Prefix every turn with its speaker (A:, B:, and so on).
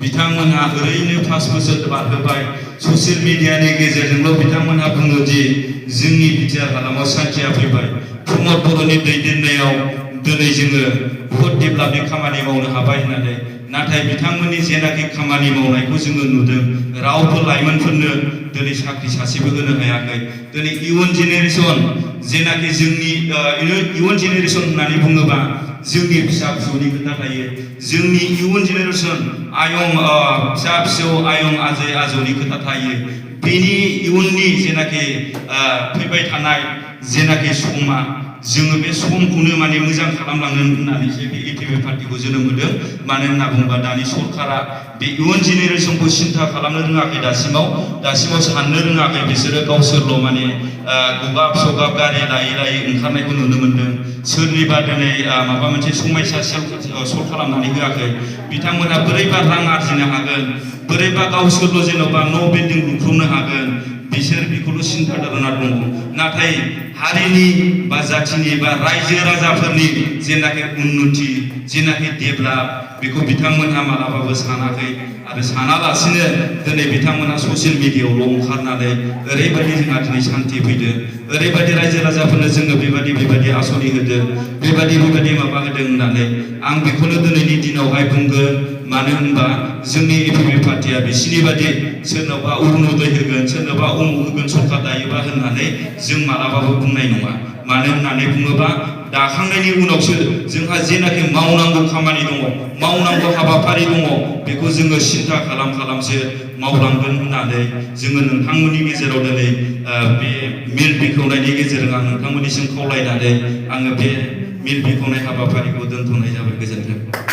A: बिथांमोनहा ओरैनो 5 बोसोर बारहोबाय ससियेल मिडियानि गेजेरजोंल' बिथांमोनहा बुङो दि जोंनि बिटिआर हालामाव सान्थिया फैबाय प्रमद बर'नि दैदेननायाव दिनै जोङो बहुत डेभेलपनि खामानि मावनो हाबाय होननानै नाथाय बिथांमोननि जेनाखि खामानि मावनायखौ जोङो नुदों रावबो लाइमोनफोरनो दिनै साख्रि सासेबो होनो हायाखै दिनै इयुन जेनेरेसन जेनाखि जोंनि इयुन जेनेरेसन होननानै बुङोबा जोंनि फिसा फिसौनि खोथा थायो जोंनि इयुन जेनेरेसन आयं फिसा फिसौ आयं आजै आजौनि खोथा थायो बेनि इयुननि जेनाखि फैबाय थानाय जेनाखि समा जोङो बे समखौनो माने मोजां खालामलांनो होननानैसो बे एटिपि पार्टिखौ जोनोम होदों मानो होनना बुङोबा दानि सरकारा बे इयुन जेनेरेसनखौ सिन्था खालामनो रोङाखै दासिमाव साननो रोङाखै बिसोरो गावसोरल' माने गुगाब सगाब गारि लायै लायै ओंखारनायखौ नुनो मोन्दों सोरनिबा दिनै माबा मोनसे समयसा सल्भ खालामनानै होआखै बिथांमोनहा बोरैबा रां आरजिनो हागोन बोरैबा गावसोरल' जेन'बा न' बिल्डिं लुफ्लुंनो हागोन बिसोर बेखौल' सिन्था खालामना दङ नाथाय हारिनि बा जाथिनि बा रायजो राजाफोरनि जेनाखि उन्नति जेनाखि डेभेलप बेखौ बिथांमोनहा मालाबाबो सानाखै आरो सानालासिनो दिनै बिथांमोनहा ससियेल मिडियायावल' ओंखारनानै ओरैबायदि जोंहा दिनै सान्थि फैदों ओरैबायदि रायजो राजाफोरनो जोङो बेबायदि आसनि होदों बेबायदि माबा होदों होननानै आं बेखौनो दिनैनि दिनावहाय बुंगोन मानो होनबा जोंनि एटिपि पार्टिया बिसिनि बादि सोरनावबा अरुणोदय होगोन सोरनावबा अमुक होगोन सरकार दायोबा होननानै जों मालाबाबो बुंनाय नङा मानो होननानै बुङोबा दाखांनायनि उनावसो जोंहा जेनाखि मावनांगौ खामानि दङ मावनांगौ हाबाफारि दङ बेखौ जोङो सिन्था खालामसो मावलांगोन होननानै जोङो नोंथांमोननि गेजेराव दिनै बे मेल बेखेवनायनि गेजेरजों आं नोंथांमोननिसिम खावलायनानै आङो बे मेल बेखेवनाय हाबाफारिखौ दोनथ'नाय जाबाय गोजोन्थों।